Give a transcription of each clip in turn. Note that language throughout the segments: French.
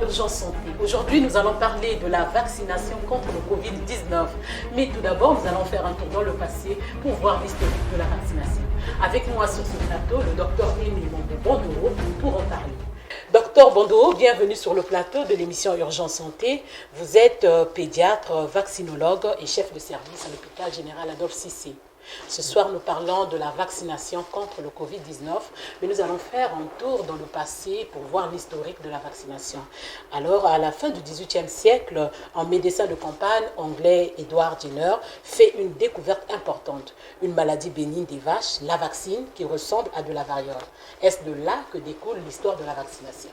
Urgence Santé. Aujourd'hui, nous allons parler de la vaccination contre le Covid-19. Mais tout d'abord, nous allons faire un tour dans le passé pour voir l'historique de la vaccination. Avec moi sur ce plateau, le docteur Émile Bondoo pour en parler. Docteur Bondoo, bienvenue sur le plateau de l'émission Urgence Santé. Vous êtes pédiatre, vaccinologue et chef de service à l'hôpital général Adolphe Cissé. Ce soir, nous parlons de la vaccination contre le Covid-19, mais nous allons faire un tour dans le passé pour voir l'historique de la vaccination. Alors, à la fin du XVIIIe siècle, un médecin de campagne anglais, Edward Jenner, fait une découverte importante. Une maladie bénigne des vaches, la vaccine, qui ressemble à de la variole. Est-ce de là que découle l'histoire de la vaccination?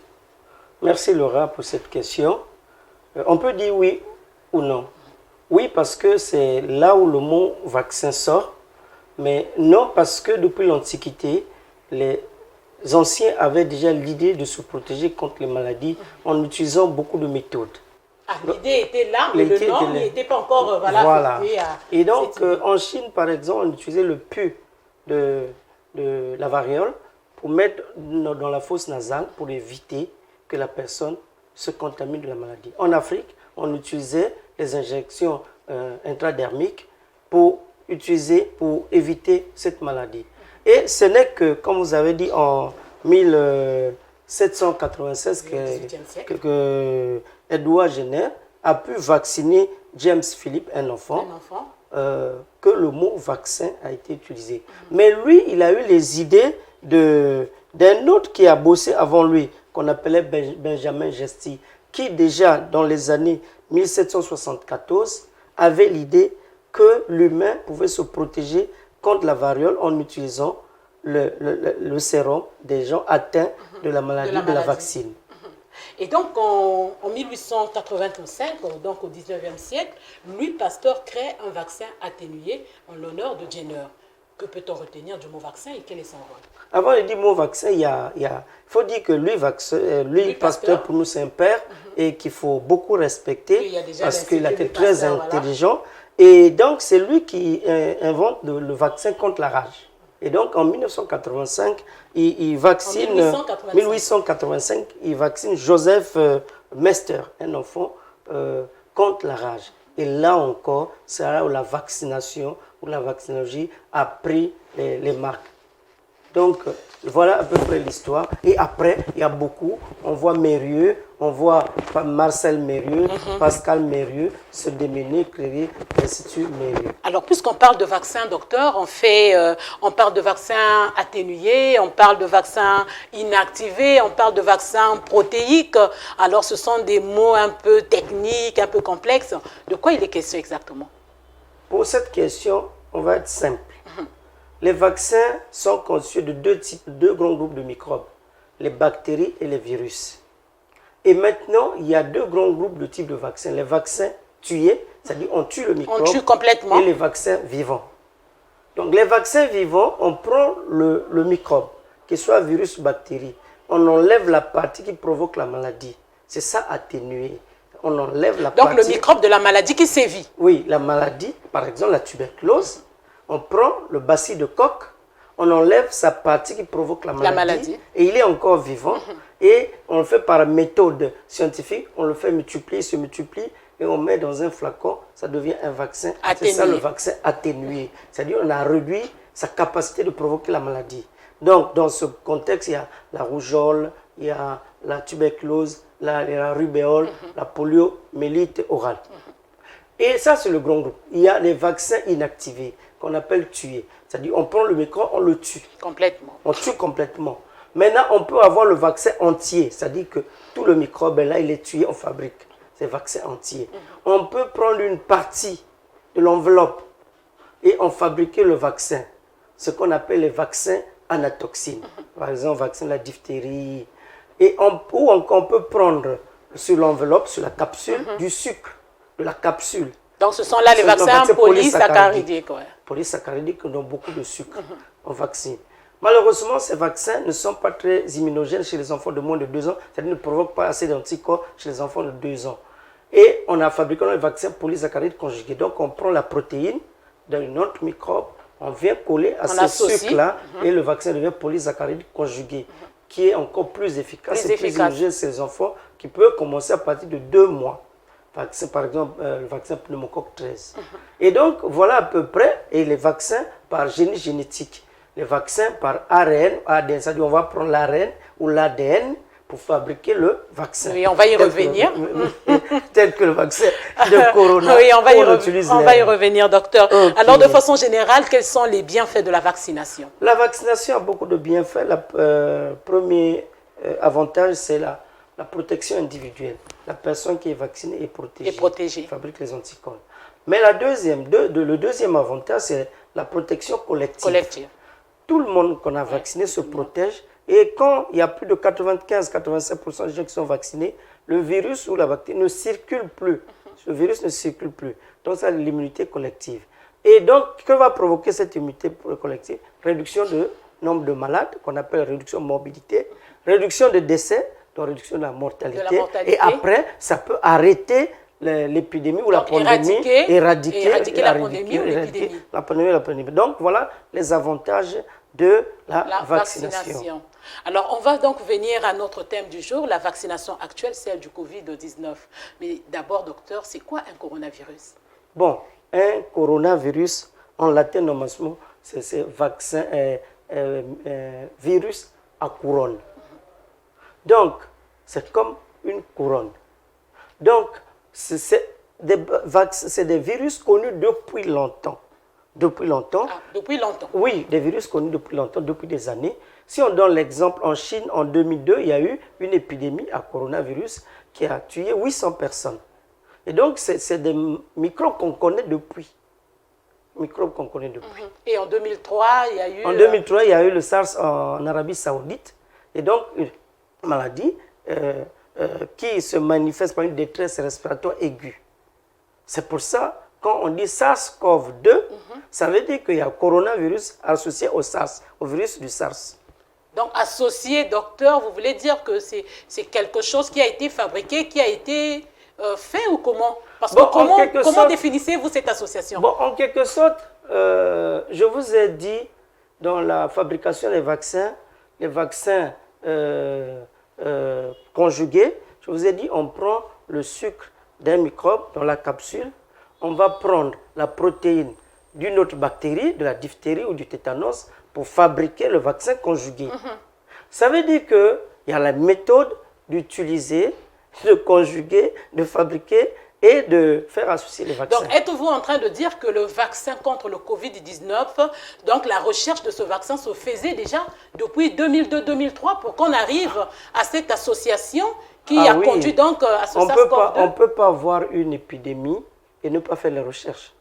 Merci Laura pour cette question. On peut dire oui ou non. Oui, parce que c'est là où le mot vaccin sort. Mais non, parce que depuis l'Antiquité, les anciens avaient déjà l'idée de se protéger contre les maladies en utilisant beaucoup de méthodes. Ah, l'idée était là, mais le nom n'était pas encore voilà. Et donc, en Chine, par exemple, on utilisait le pu de la variole pour mettre dans la fosse nasale pour éviter que la personne se contamine de la maladie. En Afrique, on utilisait les injections intradermiques pour éviter cette maladie. Et ce n'est que, comme vous avez dit, en 1796 que Edward Jenner a pu vacciner James Philip, un enfant. Que le mot vaccin a été utilisé. Mais lui, il a eu les idées d'un autre qui a bossé avant lui, qu'on appelait Benjamin Gesty, qui déjà dans les années 1774 avait l'idée que l'humain pouvait se protéger contre la variole en utilisant le sérum des gens atteints de la maladie de la vaccine. Et donc, en 1885, donc au 19e siècle, Louis Pasteur crée un vaccin atténué en l'honneur de Jenner. Que peut-on retenir du mot vaccin et quel est son rôle? Avant de dire mot vaccin, il faut dire que Louis Pasteur, pour nous, c'est un père et qu'il faut beaucoup respecter parce qu'il a été très intelligent. Voilà. Et donc, c'est lui qui invente le vaccin contre la rage. Et donc, en 1885, il vaccine Joseph Mester, un enfant, contre la rage. Et là encore, c'est là où la vaccination, où la vaccinologie a pris les marques. Donc, voilà à peu près l'histoire. Et après, il y a beaucoup. On voit Mérieux, on voit Marcel Mérieux, Pascal Mérieux se démener, créer l'Institut Mérieux. Alors, puisqu'on parle de vaccin, docteur, on parle de vaccin atténué, on parle de vaccin inactivé, on parle de vaccin protéique. Alors, ce sont des mots un peu techniques, un peu complexes. De quoi il est question exactement? Pour cette question, on va être simple. Les vaccins sont constitués de deux grands groupes de microbes, les bactéries et les virus. Et maintenant, il y a deux grands groupes de types de vaccins. Les vaccins tués, c'est-à-dire on tue le microbe, on tue complètement. Et les vaccins vivants. Donc les vaccins vivants, on prend le microbe, qu'il soit virus ou bactérie, on enlève la partie qui provoque la maladie. C'est ça atténué. On enlève la partie... Donc le microbe de la maladie qui sévit. Oui, la maladie, par exemple la tuberculose. On prend le bacille de Koch, on enlève sa partie qui provoque la maladie. Et il est encore vivant. Et on le fait par méthode scientifique, on le fait multiplier, se multiplie, et on met dans un flacon, ça devient un vaccin. C'est ça le vaccin atténué. C'est-à-dire on a réduit sa capacité de provoquer la maladie. Donc dans ce contexte, il y a la rougeole, il y a la tuberculose, la rubéole, la poliomyélite orale. Et ça, c'est le grand groupe. Il y a les vaccins inactivés, qu'on appelle tués. C'est-à-dire, on prend le microbe, on le tue. Complètement. On tue complètement. Maintenant, on peut avoir le vaccin entier. C'est-à-dire que tout le microbe, là, il est tué, on fabrique ces vaccins entiers. On peut prendre une partie de l'enveloppe et on fabriquer le vaccin. Ce qu'on appelle les vaccins anatoxines. Par exemple, le vaccin de la diphtérie. Ou encore, on peut prendre sur l'enveloppe, sur la capsule, du sucre. De la capsule. Donc ce sont là les vaccins polysaccharidiques. Polysaccharidiques qui ont beaucoup de sucre. On vaccine. Malheureusement, ces vaccins ne sont pas très immunogènes chez les enfants de moins de 2 ans. C'est-à-dire ne provoquent pas assez d'anticorps chez les enfants de 2 ans. Et on a fabriqué les vaccins polysaccharides conjugués. Donc on prend la protéine d'un autre microbe, on vient coller à ce sucre-là et le vaccin devient polysaccharide conjugué. qui est encore plus efficace et plus homogène ces enfants, qui peut commencer à partir de 2 mois. Par exemple, le vaccin pneumocoque 13. Et donc, voilà à peu près, et les vaccins par génie génétique. Les vaccins par ARN, ADN, c'est-à-dire on va prendre l'ARN ou l'ADN pour fabriquer le vaccin. Oui, on va y revenir. Tel que le vaccin de Corona. Oui, on va y revenir, docteur. Okay. Alors, de façon générale, quels sont les bienfaits de la vaccination? La vaccination a beaucoup de bienfaits. Le premier avantage, c'est la protection individuelle. La personne qui est vaccinée est protégée. Fabrique les anticorps. Mais le deuxième avantage, c'est la protection collective. Tout le monde qu'on a vacciné se protège. Et quand il y a plus de 95-87% des gens qui sont vaccinés, le virus ou la bactérie ne circule plus. Le virus ne circule plus. Donc, c'est l'immunité collective. Et donc, que va provoquer cette immunité collective? Réduction du nombre de malades, qu'on appelle réduction de morbidité, réduction de décès, donc réduction de la mortalité. Et après, ça peut arrêter l'épidémie ou la pandémie, éradiquer la pandémie ou l'épidémie. Donc, voilà les avantages de la vaccination. Alors, on va donc venir à notre thème du jour, la vaccination actuelle, celle du Covid-19. Mais d'abord, docteur, c'est quoi un coronavirus? Bon, un coronavirus, en latin, normalement, c'est vaccin, virus à couronne. Donc, c'est comme une couronne. Donc, c'est des virus connus depuis longtemps. Depuis longtemps. Ah, depuis longtemps. Oui, des virus connus depuis longtemps, depuis des années. Si on donne l'exemple, en Chine, en 2002, il y a eu une épidémie à coronavirus qui a tué 800 personnes. Et donc, c'est des microbes qu'on connaît depuis. Et en 2003, il y a eu... En 2003, il y a eu le SARS en Arabie Saoudite. Et donc, une maladie qui se manifeste par une détresse respiratoire aiguë. C'est pour ça, quand on dit SARS-CoV-2, ça veut dire qu'il y a un coronavirus associé au SARS, au virus du SARS. Donc, associé, docteur, vous voulez dire que c'est quelque chose qui a été fabriqué, qui a été fait ou comment? Parce que comment définissez-vous cette association? Bon, en quelque sorte, je vous ai dit, dans la fabrication des vaccins, les vaccins conjugués, je vous ai dit, on prend le sucre d'un microbe dans la capsule, on va prendre la protéine d'une autre bactérie, de la diphtérie ou du tétanos, pour fabriquer le vaccin conjugué. Ça veut dire qu'il y a la méthode d'utiliser, de conjuguer, de fabriquer et de faire associer les vaccins. Donc, êtes-vous en train de dire que le vaccin contre le Covid-19, donc la recherche de ce vaccin se faisait déjà depuis 2002-2003 pour qu'on arrive à cette association qui a conduit donc à ce SARS-CoV-2? On ne peut pas avoir une épidémie et ne pas faire les recherches.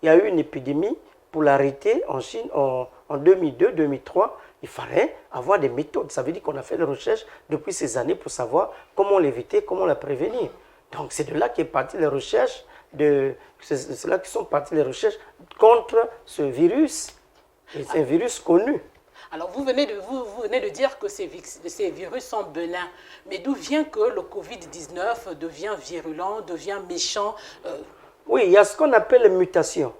Il y a eu une épidémie, pour l'arrêter en Chine en 2002-2003, il fallait avoir des méthodes. Ça veut dire qu'on a fait des recherches depuis ces années pour savoir comment l'éviter, comment la prévenir. Donc c'est de là qu'est partie les recherches, c'est là que sont parties les recherches contre ce virus. C'est un virus connu. Alors vous venez de dire que ces virus sont benins, mais d'où vient que le Covid-19 devient virulent, devient méchant? Oui, il y a ce qu'on appelle les mutations.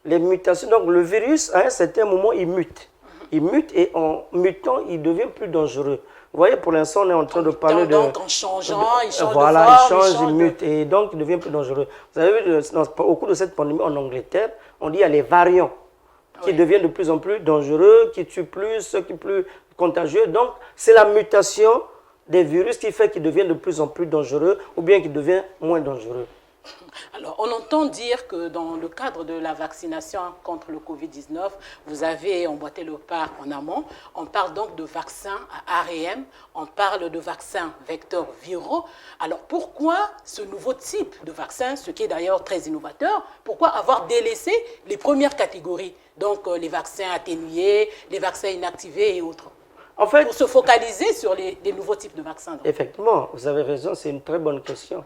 Les mutations, donc le virus, à un certain moment, il mute. Il mute et en mutant, il devient plus dangereux. Vous voyez, pour l'instant, on est en train de parler de... Donc en changeant, il change voilà, de forme. il change, il mute et donc il devient plus dangereux. Vous avez vu, au cours de cette pandémie en Angleterre, on dit qu'il y a les variants qui deviennent de plus en plus dangereux, qui tuent plus, ceux qui sont plus contagieux. Donc, c'est la mutation des virus qui fait qu'ils deviennent de plus en plus dangereux ou bien qu'ils deviennent moins dangereux. Alors, on entend dire que dans le cadre de la vaccination contre le Covid-19, vous avez emboîté le pas en amont. On parle donc de vaccins à ARN, on parle de vaccins vecteurs viraux. Alors, pourquoi ce nouveau type de vaccin, ce qui est d'ailleurs très innovateur, pourquoi avoir délaissé les premières catégories, donc les vaccins atténués, les vaccins inactivés et autres? En fait, pour se focaliser sur les nouveaux types de vaccins. Donc. Effectivement, vous avez raison, c'est une très bonne question.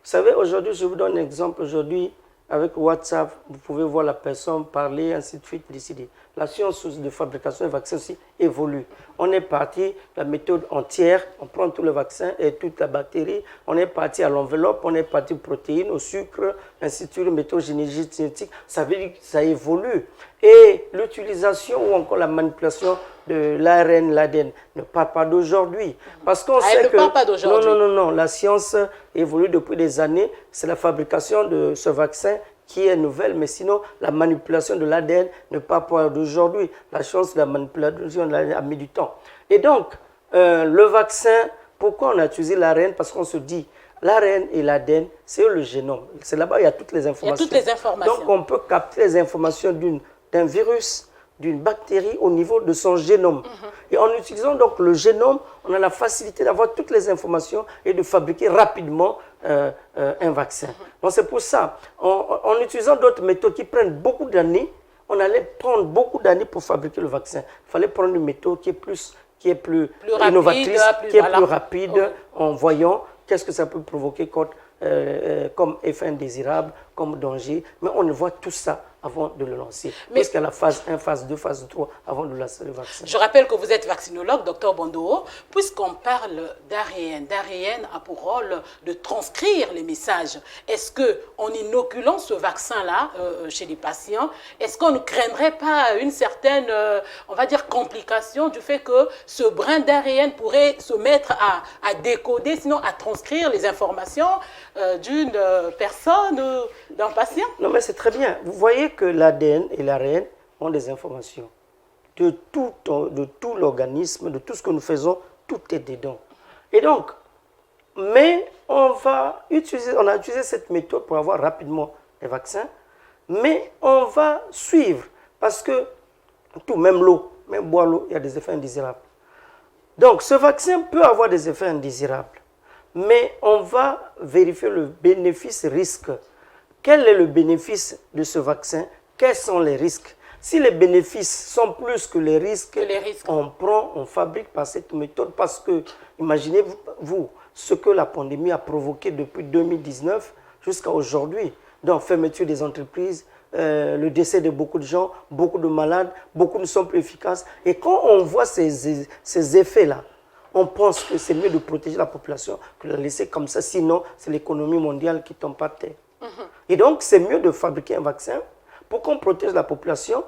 Vous savez, aujourd'hui, je vous donne un exemple. Aujourd'hui, avec WhatsApp, vous pouvez voir la personne parler, ainsi de suite, décider. La science de fabrication des vaccins aussi évolue. On est parti, la méthode entière, on prend tout le vaccin et toute la bactérie. On est parti à l'enveloppe, on est parti aux protéines, au sucre, ainsi de suite, méthode génétique. Ça veut dire que ça évolue. Et l'utilisation ou encore la manipulation de l'ARN, l'ADN ne parle pas d'aujourd'hui. Parce qu'on sait que... Elle ne parle pas d'aujourd'hui. Non. La science évolue depuis des années. C'est la fabrication de ce vaccin qui est nouvelle, mais sinon, la manipulation de l'ADN ne parle pas d'aujourd'hui. La chance de la manipulation de l'ADN a mis du temps. Et donc, le vaccin, pourquoi on a utilisé l'ARN? Parce qu'on se dit, l'ARN et l'ADN, c'est le génome. C'est là-bas, il y a toutes les informations. Il y a toutes les informations. Donc, on peut capter les informations d'un virus, d'une bactérie au niveau de son génome. Et en utilisant donc le génome, on a la facilité d'avoir toutes les informations et de fabriquer rapidement un vaccin. Donc c'est pour ça, en utilisant d'autres méthodes qui prennent beaucoup d'années, on allait prendre beaucoup d'années pour fabriquer le vaccin. Il fallait prendre une méthode qui est plus innovatrice, qui est plus rapide, en voyant qu'est-ce que ça peut provoquer comme effet indésirable, comme danger. Mais on voit tout ça avant de le lancer. Puisqu'il y a la phase 1, phase 2, phase 3, avant de lancer le vaccin. Je rappelle que vous êtes vaccinologue, docteur Bondoo. Puisqu'on parle d'ARN, l'ARN a pour rôle de transcrire les messages. Est-ce qu'en inoculant ce vaccin-là chez les patients, est-ce qu'on ne craindrait pas une certaine, on va dire, complication du fait que ce brin d'ARN pourrait se mettre à décoder, sinon à transcrire les informations d'une personne, d'un patient? Non, mais c'est très bien. Vous voyez que l'ADN et l'ARN ont des informations de tout l'organisme, de tout ce que nous faisons, tout est dedans. Et donc, mais on a utilisé cette méthode pour avoir rapidement les vaccins, mais on va suivre, parce que tout, même l'eau, même boire l'eau, il y a des effets indésirables. Donc, ce vaccin peut avoir des effets indésirables, mais on va vérifier le bénéfice-risque. Quel est le bénéfice de ce vaccin? Quels sont les risques? Si les bénéfices sont plus que les risques, on fabrique par cette méthode. Parce que, imaginez-vous ce que la pandémie a provoqué depuis 2019 jusqu'à aujourd'hui. Donc, fermeture des entreprises, le décès de beaucoup de gens, beaucoup de malades, beaucoup ne sont plus efficaces. Et quand on voit ces effets-là, on pense que c'est mieux de protéger la population que de la laisser comme ça. Sinon, c'est l'économie mondiale qui tombe par terre. Et donc, c'est mieux de fabriquer un vaccin pour qu'on protège la population,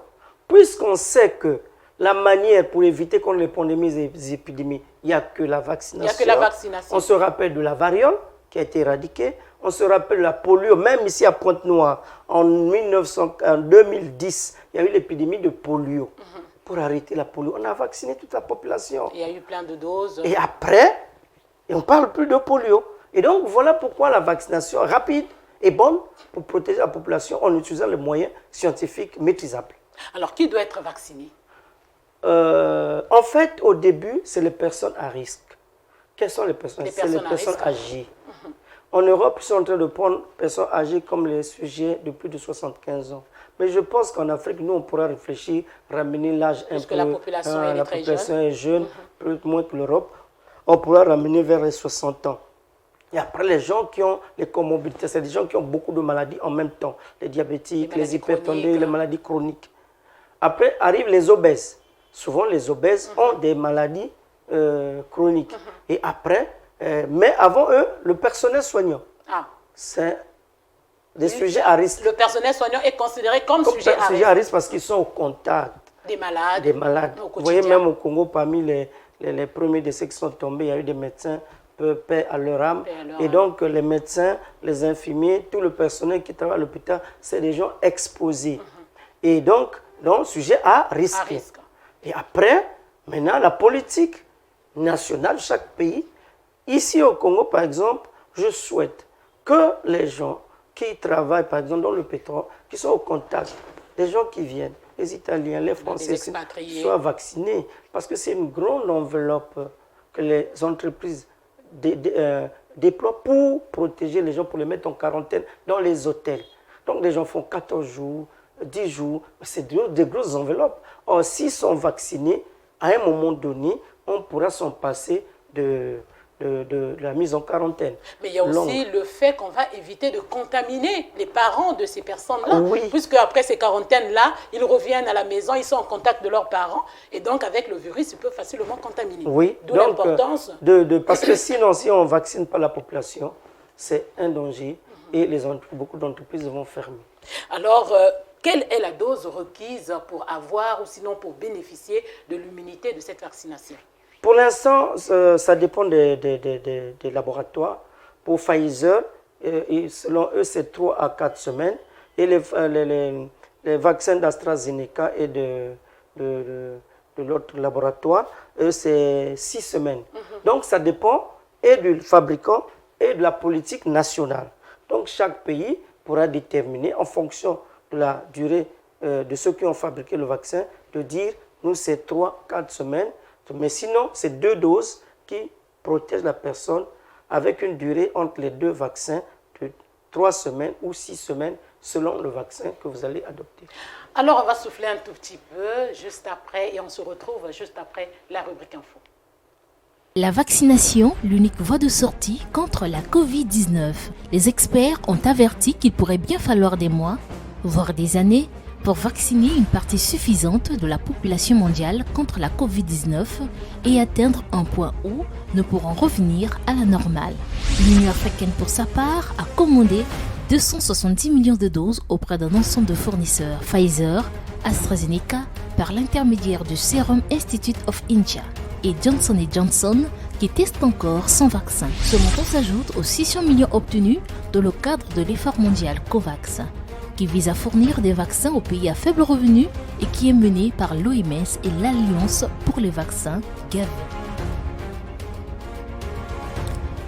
puisqu'on sait que la manière pour éviter contre les pandémies et les épidémies, il n'y a que la vaccination. On se rappelle de la variole qui a été éradiquée. On se rappelle de la polio, même ici à Pointe-Noire, en 2010, il y a eu l'épidémie de polio. Pour arrêter la polio, on a vacciné toute la population. Il y a eu plein de doses. Et après, on ne parle plus de polio. Et donc, voilà pourquoi la vaccination rapide est bonne pour protéger la population en utilisant les moyens scientifiques maîtrisables. Alors, qui doit être vacciné? En fait, au début, c'est les personnes à risque. Quelles sont les personnes? C'est les personnes âgées. En Europe, ils sont en train de prendre les personnes âgées comme les sujets de plus de 75 ans. Mais je pense qu'en Afrique, nous, on pourra réfléchir, ramener l'âge un peu... Parce que la population est jeune, plus moins que l'Europe. On pourra ramener vers les 60 ans. Et après, les gens qui ont les comorbidités, c'est des gens qui ont beaucoup de maladies en même temps. Les diabétiques, les hypertendus, les maladies chroniques. Après, arrivent les obèses. Souvent, les obèses ont des maladies chroniques. Et après, mais avant eux, le personnel soignant. C'est des sujets à risque. Le personnel soignant est considéré comme sujet à risque parce qu'ils sont au contact des malades. Vous voyez, même au Congo, parmi les premiers décès qui sont tombés, il y a eu des médecins, paix à leur âme. Et donc, les médecins, les infirmiers, tout le personnel qui travaille à l'hôpital, c'est des gens exposés. Et donc, sujet à risque. Et après, maintenant, la politique nationale de chaque pays. Ici au Congo, par exemple, je souhaite que les gens qui travaillent, par exemple, dans le pétrole, qui sont au contact, les gens qui viennent, les Italiens, les Français, soient vaccinés. Parce que c'est une grande enveloppe que les entreprises déploient pour protéger les gens, pour les mettre en quarantaine dans les hôtels. Donc, les gens font 14 jours, 10 jours, c'est des grosses enveloppes. Or, s'ils sont vaccinés, à un moment donné, on pourra s'en passer de la mise en quarantaine. Mais il y a aussi le fait qu'on va éviter de contaminer les parents de ces personnes-là. Puisque après ces quarantaines-là, ils reviennent à la maison, ils sont en contact de leurs parents. Et donc, avec le virus, ils peuvent facilement contaminer. D'où l'importance. Parce que sinon, si on ne vaccine pas la population, c'est un danger. Et beaucoup d'entreprises vont fermer. Alors, quelle est la dose requise pour avoir ou sinon pour bénéficier de l'immunité de cette vaccination? Pour l'instant, ça dépend des laboratoires. Pour Pfizer, selon eux, c'est 3 à 4 semaines. Et les vaccins d'AstraZeneca et de l'autre laboratoire, eux, c'est 6 semaines. Donc, ça dépend et du fabricant et de la politique nationale. Donc, chaque pays pourra déterminer en fonction de la durée de ceux qui ont fabriqué le vaccin, de dire, nous, c'est 3-4 semaines. Mais sinon, c'est 2 doses qui protègent la personne avec une durée entre les 2 vaccins de 3 semaines ou 6 semaines selon le vaccin que vous allez adopter. Alors, on va souffler un tout petit peu juste après et on se retrouve juste après la rubrique info. La vaccination, l'unique voie de sortie contre la Covid-19. Les experts ont averti qu'il pourrait bien falloir des mois, voire des années, pour vacciner une partie suffisante de la population mondiale contre la Covid-19 et atteindre un point où nous pourrons revenir à la normale. L'Union africaine, pour sa part, a commandé 270 millions de doses auprès d'un ensemble de fournisseurs Pfizer, AstraZeneca, par l'intermédiaire du Serum Institute of India, et Johnson & Johnson, qui teste encore son vaccin. Ce montant s'ajoute aux 600 millions obtenus dans le cadre de l'effort mondial COVAX, qui vise à fournir des vaccins aux pays à faible revenu et qui est mené par l'OMS et l'Alliance pour les vaccins, Gavi.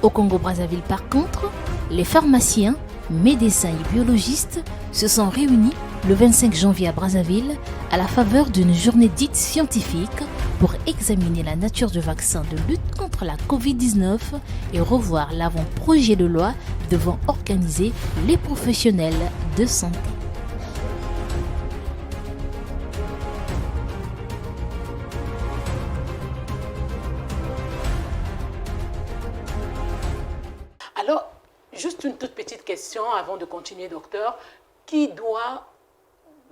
Au Congo-Brazzaville, par contre, les pharmaciens, médecins et biologistes se sont réunis le 25 janvier à Brazzaville à la faveur d'une journée dite scientifique pour examiner la nature du vaccin de lutte contre la Covid-19 et revoir l'avant-projet de loi devant organiser les professionnels de santé. Alors, juste une toute petite question avant de continuer, docteur. Qui doit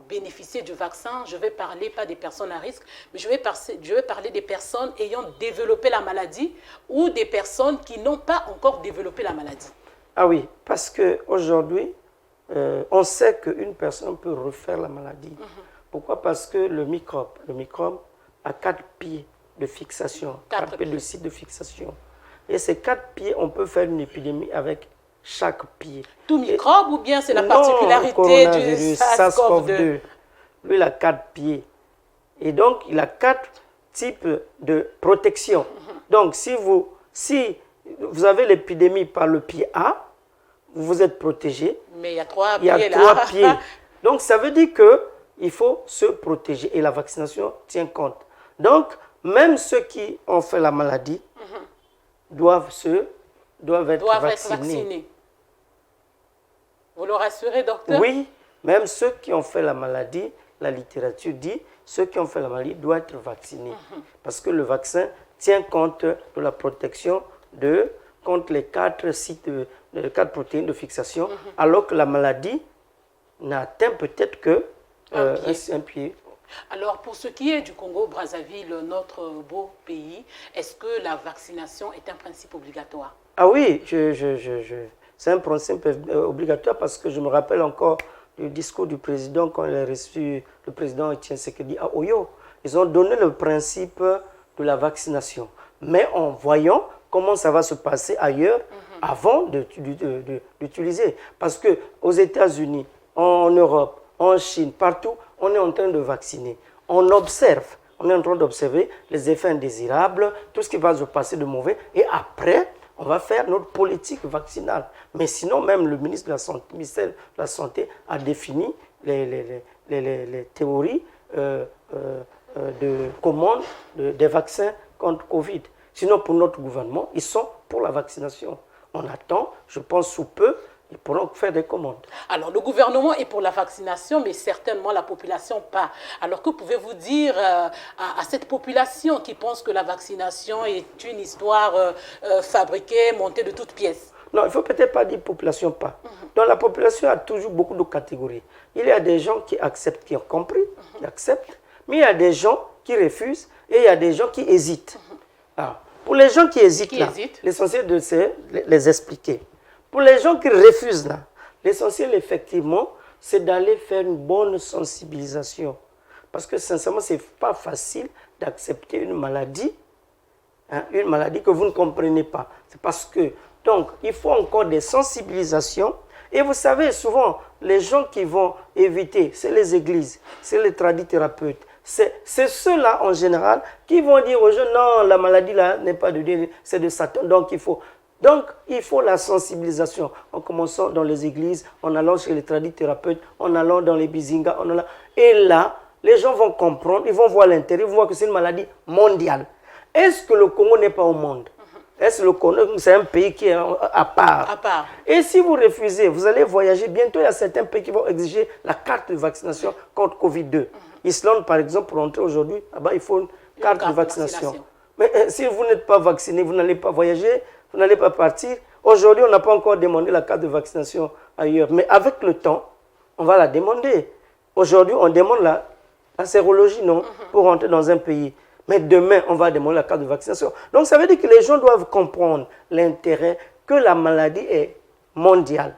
bénéficier du vaccin? Je vais parler pas des personnes à risque, mais je vais parler des personnes ayant développé la maladie ou des personnes qui n'ont pas encore développé la maladie. Ah oui, parce qu'aujourd'hui, on sait qu'une personne peut refaire la maladie. Pourquoi? Parce que le microbe a 4 pieds de fixation, 4 pieds de site de fixation. Et ces 4 pieds, on peut faire une épidémie avec chaque pied. Tout microbe ou bien c'est la particularité du SARS-CoV-2? Lui, il a 4 pieds. Et donc, il a 4 types de protection. Donc, si vous avez l'épidémie par le pied A, vous êtes protégé. Mais il y a 3 pieds là. Il y a 3 pieds. Donc, ça veut dire qu'il faut se protéger. Et la vaccination tient compte. Donc, même ceux qui ont fait la maladie doivent être vaccinés. Vous le rassurez, docteur? Oui, même ceux qui ont fait la maladie, la littérature dit, ceux qui ont fait la maladie doivent être vaccinés. Parce que le vaccin tient compte de la protection contre les 4 sites, les 4 protéines de fixation, alors que la maladie n'atteint peut-être que un pied. Alors, pour ce qui est du Congo-Brazzaville, notre beau pays, est-ce que la vaccination est un principe obligatoire? Ah oui, c'est un principe obligatoire parce que je me rappelle encore du discours du président quand il a reçu le président Etienne Tshisekedi à Oyo. Ils ont donné le principe de la vaccination. Mais en voyant comment ça va se passer ailleurs avant d'utiliser. Parce qu'aux États-Unis, en Europe, en Chine, partout, on est en train de vacciner. On observe, on est en train d'observer les effets indésirables, tout ce qui va se passer de mauvais. Et après, on va faire notre politique vaccinale. Mais sinon, même le ministre de la Santé a défini les théories de commande des vaccins contre Covid. Sinon, pour notre gouvernement, ils sont pour la vaccination. On attend, je pense sous peu, ils pourront faire des commandes. Alors, le gouvernement est pour la vaccination, mais certainement la population pas. Alors, que pouvez-vous dire à cette population qui pense que la vaccination est une histoire fabriquée, montée de toutes pièces? Non, il ne faut peut-être pas dire population pas. Donc, la population a toujours beaucoup de catégories. Il y a des gens qui acceptent, qui ont compris, qui acceptent, mais il y a des gens qui refusent et il y a des gens qui hésitent. Alors, pour les gens qui hésitent, l'essentiel, c'est les expliquer. Pour les gens qui refusent, là, l'essentiel, effectivement, c'est d'aller faire une bonne sensibilisation. Parce que sincèrement, ce n'est pas facile d'accepter une maladie que vous ne comprenez pas. C'est parce que, donc, il faut encore des sensibilisations. Et vous savez, souvent, les gens qui vont éviter, c'est les églises, c'est les tradithérapeutes. C'est ceux-là, en général, qui vont dire aux jeunes, non, la maladie là n'est pas de Dieu, c'est de Satan. Donc, il faut la sensibilisation. En commençant dans les églises, en allant chez les tradithérapeutes, en allant dans les bizingas. Et là, les gens vont comprendre, ils vont voir l'intérêt, ils vont voir que c'est une maladie mondiale. Est-ce que le Congo n'est pas au monde? Est-ce que le Congo, c'est un pays qui est à part? Et si vous refusez, vous allez voyager. Bientôt, il y a certains pays qui vont exiger la carte de vaccination contre Covid-2. Islande, par exemple, pour entrer aujourd'hui, il faut une carte de vaccination. Mais si vous n'êtes pas vacciné, vous n'allez pas voyager, vous n'allez pas partir. Aujourd'hui, on n'a pas encore demandé la carte de vaccination ailleurs. Mais avec le temps, on va la demander. Aujourd'hui, on demande la sérologie, non, pour entrer dans un pays. Mais demain, on va demander la carte de vaccination. Donc, ça veut dire que les gens doivent comprendre l'intérêt que la maladie est mondiale.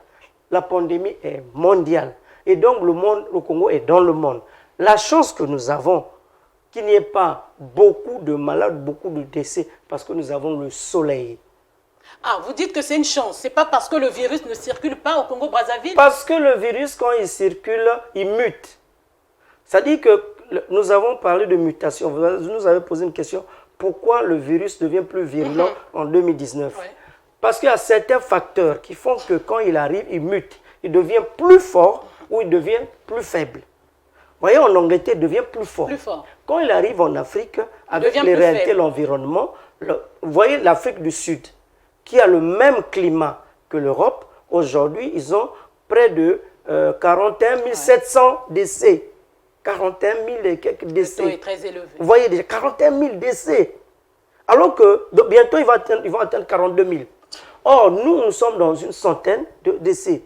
La pandémie est mondiale. Et donc, le Congo est dans le monde. La chance que nous avons, qu'il n'y ait pas beaucoup de malades, beaucoup de décès, parce que nous avons le soleil. Ah, vous dites que c'est une chance. Ce n'est pas parce que le virus ne circule pas au Congo-Brazzaville? Parce que le virus, quand il circule, il mute. C'est-à-dire que nous avons parlé de mutation. Vous nous avez posé une question. Pourquoi le virus devient plus virulent en 2019? Parce qu'il y a certains facteurs qui font que quand il arrive, il mute. Il devient plus fort ou il devient plus faible. Vous voyez, en Angleterre, il devient plus fort. Quand il arrive en Afrique, avec les réalités de l'environnement, vous voyez l'Afrique du Sud, qui a le même climat que l'Europe, aujourd'hui, ils ont près de 41 700 décès. 41 000 et quelques décès. Le taux est très élevé. Vous voyez déjà, 41 000 décès. Alors que bientôt, ils vont atteindre 42 000. Or, nous sommes dans une centaine de décès.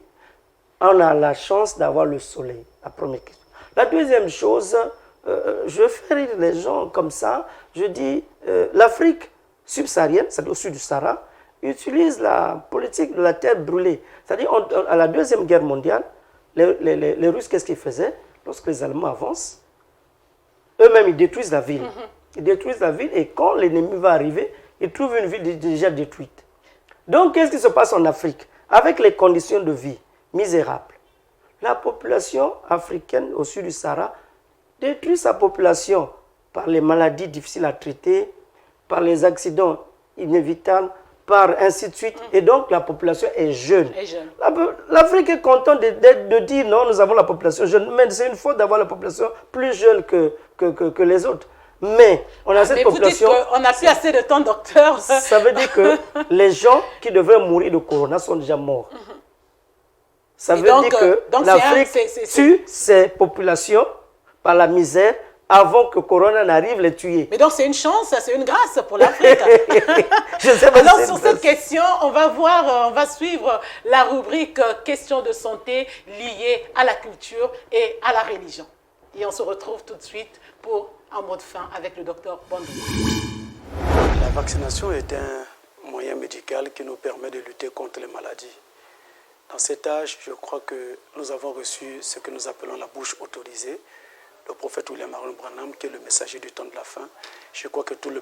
On a la chance d'avoir le soleil, la première question. La deuxième chose, je fais rire les gens comme ça. Je dis, l'Afrique subsaharienne, c'est-à-dire au sud du Sahara, utilise la politique de la terre brûlée. C'est-à-dire, à la Deuxième Guerre mondiale, les Russes, qu'est-ce qu'ils faisaient? Lorsque les Allemands avancent, eux-mêmes, ils détruisent la ville. Ils détruisent la ville et quand l'ennemi va arriver, ils trouvent une ville déjà détruite. Donc, qu'est-ce qui se passe en Afrique? Avec les conditions de vie misérables, la population africaine au sud du Sahara détruit sa population par les maladies difficiles à traiter, par les accidents inévitables, par ainsi de suite. Et donc, la population est jeune. L'Afrique est contente de dire non, nous avons la population jeune. Mais c'est une faute d'avoir la population plus jeune que les autres. Mais on a cette population... Vous dites qu'on n'a plus assez de temps, docteur. Ça veut dire que les gens qui devraient mourir de corona sont déjà morts. Ça veut dire que l'Afrique tue ses populations par la misère avant que Corona n'arrive les tuer. Mais donc c'est une chance, c'est une grâce pour l'Afrique. Je sais pas. Alors sur cette question, on va suivre la rubrique questions de santé liées à la culture et à la religion. Et on se retrouve tout de suite pour un mot de fin avec le docteur Bondou. La vaccination est un moyen médical qui nous permet de lutter contre les maladies. Dans cet âge, je crois que nous avons reçu ce que nous appelons la bouche autorisée, le prophète William Aaron Branham, qui est le messager du temps de la fin. Je crois que tous les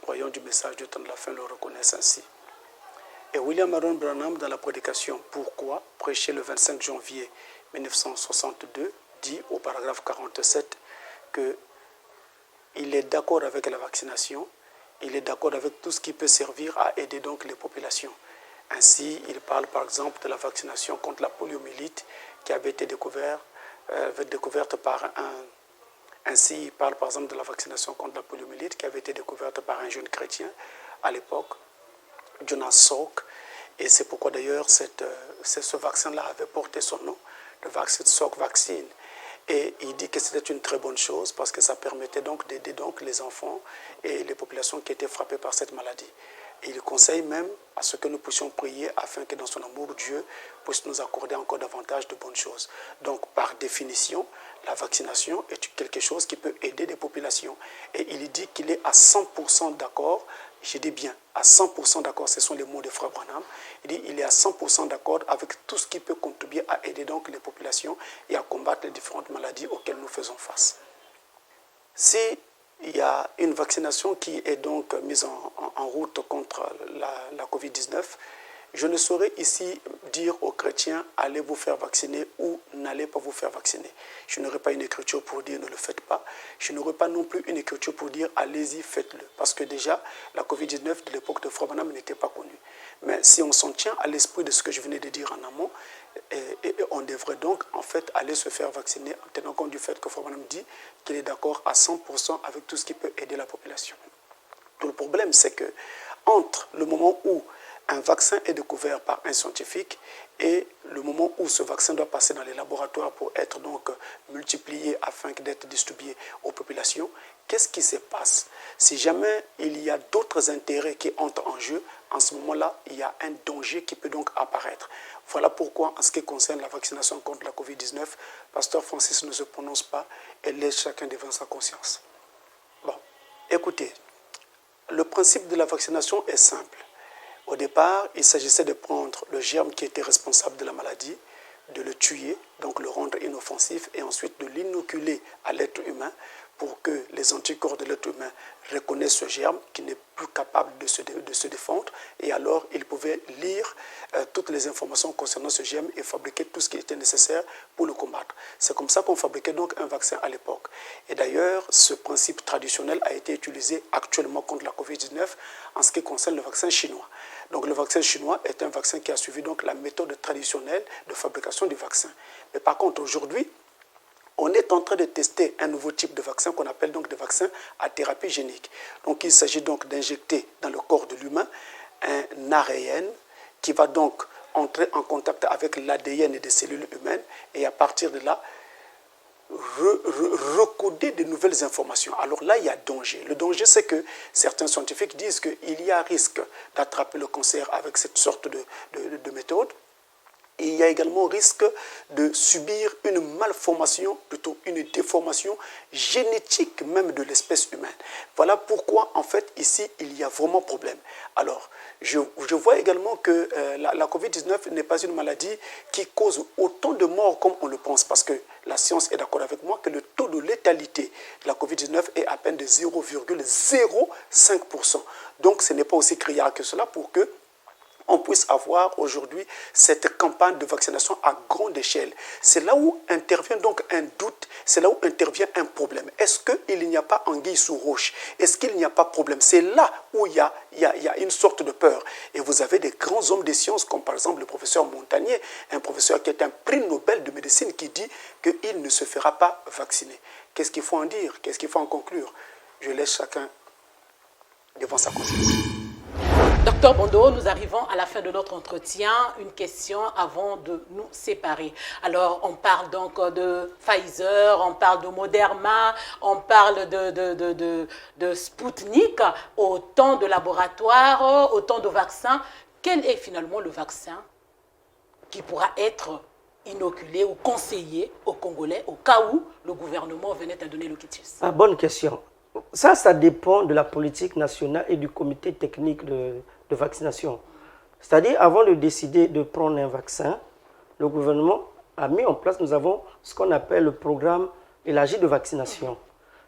croyants du message du temps de la fin le reconnaissent ainsi. Et William Aaron Branham, dans la prédication « Pourquoi ?», prêché le 25 janvier 1962, dit au paragraphe 47 qu'il est d'accord avec la vaccination, il est d'accord avec tout ce qui peut servir à aider donc les populations. Ainsi, il parle par exemple de la vaccination contre la poliomyélite qui avait été découverte par Ainsi, il parle par exemple de la vaccination contre la poliomyélite qui avait été découverte par un jeune chrétien à l'époque, Jonas Salk. Et c'est pourquoi d'ailleurs ce vaccin-là avait porté son nom, le vaccin Salk Vaccine. Et il dit que c'était une très bonne chose parce que ça permettait donc d'aider donc les enfants et les populations qui étaient frappées par cette maladie. Et il conseille même à ce que nous puissions prier afin que dans son amour, Dieu puisse nous accorder encore davantage de bonnes choses. Donc, par définition, la vaccination est quelque chose qui peut aider des populations. Et il dit qu'il est à 100% d'accord, je dis bien, à 100% d'accord, ce sont les mots de Frère Branham, il dit qu'il est à 100% d'accord avec tout ce qui peut contribuer à aider donc les populations et à combattre les différentes maladies auxquelles nous faisons face. Si il y a une vaccination qui est donc mise en route contre la Covid-19, je ne saurais ici dire aux chrétiens « allez vous faire vacciner » ou « n'allez pas vous faire vacciner ». Je n'aurai pas une écriture pour dire « ne le faites pas ». Je n'aurai pas non plus une écriture pour dire « allez-y, faites-le ». Parce que déjà, la Covid-19 de l'époque de Frère Branham n'était pas connue. Mais si on s'en tient à l'esprit de ce que je venais de dire en amont, on devrait donc en fait aller se faire vacciner en tenant compte du fait que Frère Branham dit qu'il est d'accord à 100% avec tout ce qui peut aider la population. Tout le problème, c'est que entre le moment où un vaccin est découvert par un scientifique et le moment où ce vaccin doit passer dans les laboratoires pour être donc multiplié afin d'être distribué aux populations, qu'est-ce qui se passe? Si jamais il y a d'autres intérêts qui entrent en jeu, en ce moment-là, il y a un danger qui peut donc apparaître. Voilà pourquoi, en ce qui concerne la vaccination contre la Covid-19, Pasteur Francis ne se prononce pas et laisse chacun devant sa conscience. Bon, écoutez, le principe de la vaccination est simple. Au départ, il s'agissait de prendre le germe qui était responsable de la maladie, de le tuer, donc le rendre inoffensif, et ensuite de l'inoculer à l'être humain pour que les anticorps de l'être humain reconnaissent ce germe qui n'est plus capable de se défendre. Et alors, ils pouvaient lire toutes les informations concernant ce germe et fabriquer tout ce qui était nécessaire pour le combattre. C'est comme ça qu'on fabriquait donc un vaccin à l'époque. Et d'ailleurs, ce principe traditionnel a été utilisé actuellement contre la Covid-19 en ce qui concerne le vaccin chinois. Donc le vaccin chinois est un vaccin qui a suivi donc la méthode traditionnelle de fabrication du vaccin. Mais par contre, aujourd'hui, on est en train de tester un nouveau type de vaccin qu'on appelle donc des vaccins à thérapie génique. Donc il s'agit donc d'injecter dans le corps de l'humain un ARN qui va donc entrer en contact avec l'ADN des cellules humaines et à partir de là, recoder de nouvelles informations. Alors là, il y a danger. Le danger, c'est que certains scientifiques disent qu'il y a risque d'attraper le cancer avec cette sorte de méthode. Et il y a également risque de subir une malformation, plutôt une déformation génétique même de l'espèce humaine. Voilà pourquoi, en fait, ici, il y a vraiment problème. Alors, je vois également que la Covid-19 n'est pas une maladie qui cause autant de morts comme on le pense, parce que la science est d'accord avec moi que le taux de létalité de la Covid-19 est à peine de 0,05%. Donc, ce n'est pas aussi criard que cela pour que on puisse avoir aujourd'hui cette campagne de vaccination à grande échelle. C'est là où intervient donc un doute, c'est là où intervient un problème. Est-ce qu'il n'y a pas anguille sous roche? Est-ce qu'il n'y a pas de problème? C'est là où il y a une sorte de peur. Et vous avez des grands hommes des sciences, comme par exemple le professeur Montagnier, un professeur qui est un prix Nobel de médecine, qui dit qu'il ne se fera pas vacciner. Qu'est-ce qu'il faut en dire? Qu'est-ce qu'il faut en conclure? Je laisse chacun devant sa conscience. Docteur Bondo, nous arrivons à la fin de notre entretien. Une question avant de nous séparer. Alors, on parle donc de Pfizer, on parle de Moderna, on parle de Sputnik, autant de laboratoires, autant de vaccins. Quel est finalement le vaccin qui pourra être inoculé ou conseillé aux Congolais au cas où le gouvernement venait à donner le quitus? Bonne question. Ça dépend de la politique nationale et du comité technique de vaccination. C'est-à-dire, avant de décider de prendre un vaccin, le gouvernement a mis en place, nous avons ce qu'on appelle le programme élargi de vaccination.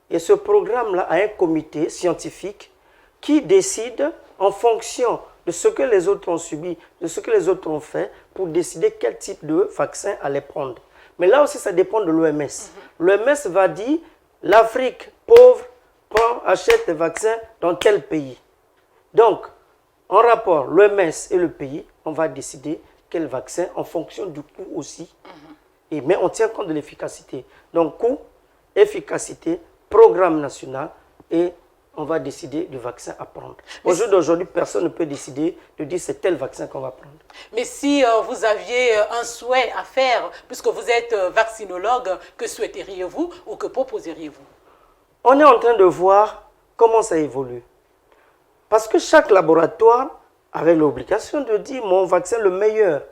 Et ce programme-là a un comité scientifique qui décide en fonction de ce que les autres ont subi, de ce que les autres ont fait, pour décider quel type de vaccin aller prendre. Mais là aussi, ça dépend de l'OMS. L'OMS va dire, l'Afrique pauvre achète des vaccins dans tel pays. Donc, en rapport, l'OMS et le pays, on va décider quel vaccin en fonction du coût aussi. Mais on tient compte de l'efficacité. Donc, coût, efficacité, programme national et on va décider du vaccin à prendre. Au jour d'aujourd'hui, personne ne peut décider de dire c'est tel vaccin qu'on va prendre. Mais si vous aviez un souhait à faire, puisque vous êtes vaccinologue, que souhaiteriez-vous ou que proposeriez-vous? On est en train de voir comment ça évolue. Parce que chaque laboratoire avait l'obligation de dire mon vaccin le meilleur.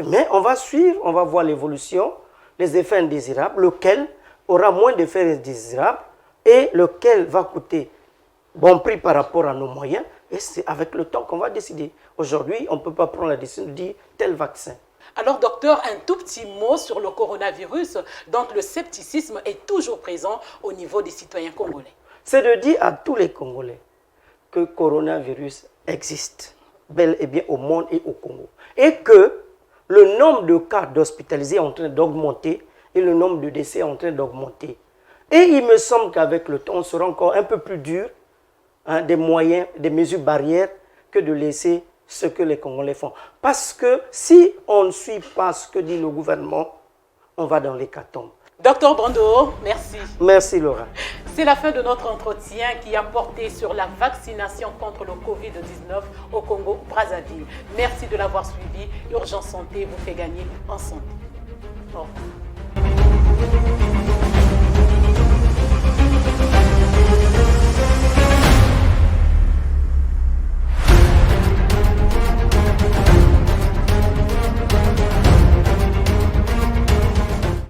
Mais on va suivre, on va voir l'évolution, les effets indésirables, lequel aura moins d'effets indésirables et lequel va coûter bon prix par rapport à nos moyens. Et c'est avec le temps qu'on va décider. Aujourd'hui, on ne peut pas prendre la décision de dire tel vaccin. Alors, docteur, un tout petit mot sur le coronavirus, dont le scepticisme est toujours présent au niveau des citoyens congolais. C'est de dire à tous les Congolais que le coronavirus existe, bel et bien au monde et au Congo. Et que le nombre de cas d'hospitalisés est en train d'augmenter et le nombre de décès est en train d'augmenter. Et il me semble qu'avec le temps, on sera encore un peu plus dur, des moyens, des mesures barrières, que de laisser ce que les Congolais font. Parce que si on ne suit pas ce que dit le gouvernement, on va dans l'hécatombe. Docteur Brando, merci. Merci Laura. C'est la fin de notre entretien qui a porté sur la vaccination contre le Covid-19 au Congo-Brazzaville. Merci de l'avoir suivi. Urgence Santé vous fait gagner en santé. Au revoir.